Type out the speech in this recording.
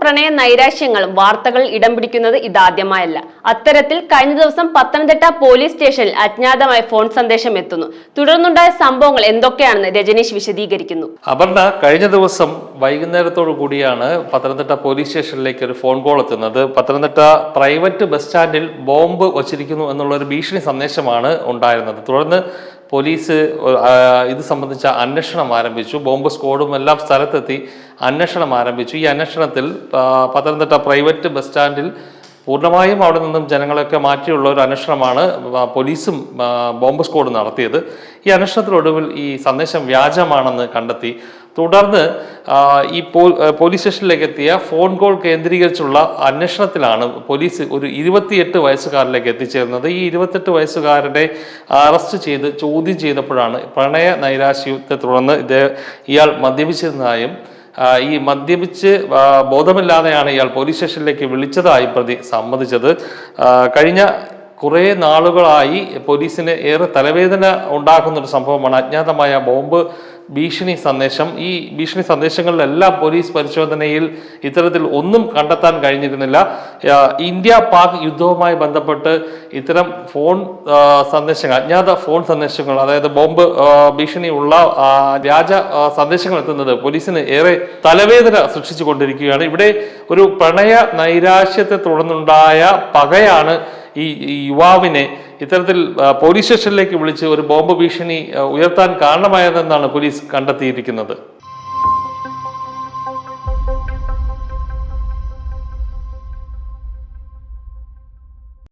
പ്രണയവും പ്രണയ നൈരാശ്യങ്ങളും വാർത്തകളിൽ ഇടം പിടിക്കുന്നത് ഇതാദ്യമായല്ല. അത്തരത്തിൽ കഴിഞ്ഞ ദിവസം പത്തനംതിട്ട പോലീസ് സ്റ്റേഷനിൽ അജ്ഞാതമായ ഫോൺ സന്ദേശം എത്തുന്നു. തുടർന്നുണ്ടായ സംഭവങ്ങൾ എന്തൊക്കെയാണെന്ന് രജനീഷ് വിശദീകരിക്കുന്നു. അപർണ, കഴിഞ്ഞ ദിവസം വൈകുന്നേരത്തോടു കൂടിയാണ് പത്തനംതിട്ട പോലീസ് സ്റ്റേഷനിലേക്ക് ഒരു ഫോൺ കോൾ എത്തുന്നത്. പത്തനംതിട്ട പ്രൈവറ്റ് ബസ് സ്റ്റാൻഡിൽ ബോംബ് വച്ചിരിക്കുന്നു എന്നുള്ള ഒരു ഭീഷണി സന്ദേശമാണ് ഉണ്ടായിരുന്നത്. തുടർന്ന് പോലീസ് ഇത് സംബന്ധിച്ച അന്വേഷണം ആരംഭിച്ചു. ബോംബ് സ്ക്വാഡും എല്ലാം സ്ഥലത്തെത്തി അന്വേഷണം ആരംഭിച്ചു. ഈ അന്വേഷണത്തിൽ പത്തനംതിട്ട പ്രൈവറ്റ് ബസ് സ്റ്റാൻഡിൽ പൂർണ്ണമായും അവിടെ നിന്നും ജനങ്ങളൊക്കെ മാറ്റിയുള്ള ഒരു അന്വേഷണമാണ് പോലീസും ബോംബ് സ്ക്വാഡും നടത്തിയത്. ഈ അന്വേഷണത്തിനൊടുവിൽ ഈ സന്ദേശം വ്യാജമാണെന്ന് കണ്ടെത്തി. തുടർന്ന് ഈ പോലീസ് സ്റ്റേഷനിലേക്ക് എത്തിയ ഫോൺ കോൾ കേന്ദ്രീകരിച്ചുള്ള അന്വേഷണത്തിലാണ് പോലീസ് ഒരു 28 വയസ്സുകാരിലേക്ക് എത്തിച്ചേർന്നത്. ഈ 28 വയസ്സുകാരനെ അറസ്റ്റ് ചെയ്ത് ചോദ്യം ചെയ്തപ്പോഴാണ് പ്രണയ നൈരാശ്യത്തെ തുടർന്ന് ഇയാൾ മദ്യപിച്ചിരുന്നതായും ഈ മദ്യപിച്ച് ബോധമില്ലാതെയാണ് ഇയാൾ പോലീസ് സ്റ്റേഷനിലേക്ക് വിളിച്ചതായി പ്രതി സമ്മതിച്ചത്. കഴിഞ്ഞ കുറേ നാളുകളായി പോലീസിന് ഏറെ തലവേദന ഉണ്ടാക്കുന്ന ഒരു സംഭവമാണ് അജ്ഞാതമായ ബോംബ് ഭീഷണി സന്ദേശം. ഈ ഭീഷണി സന്ദേശങ്ങളിലെല്ലാം പോലീസ് പരിശോധനയിൽ ഇത്തരത്തിൽ ഒന്നും കണ്ടെത്താൻ കഴിഞ്ഞിരുന്നില്ല. ഇന്ത്യ പാക് യുദ്ധവുമായി ബന്ധപ്പെട്ട് ഇത്തരം ഫോൺ സന്ദേശങ്ങൾ, അജ്ഞാത ഫോൺ സന്ദേശങ്ങൾ, അതായത് ബോംബ് ഭീഷണിയുള്ള വ്യാജ സന്ദേശങ്ങൾ എത്തുന്നത് പോലീസിന് ഏറെ തലവേദന സൃഷ്ടിച്ചു കൊണ്ടിരിക്കുകയാണ്. ഇവിടെ ഒരു പ്രണയ നൈരാശ്യത്തെ തുടർന്നുണ്ടായ പകയാണ് ഈ യുവാവിനെ ഇത്തരത്തിൽ പോലീസ് സ്റ്റേഷനിലേക്ക് വിളിച്ച് ഒരു ബോംബ് ഭീഷണി ഉയർത്താൻ കാരണമായതെന്നാണ് പോലീസ് കണ്ടെത്തിയിരിക്കുന്നത്.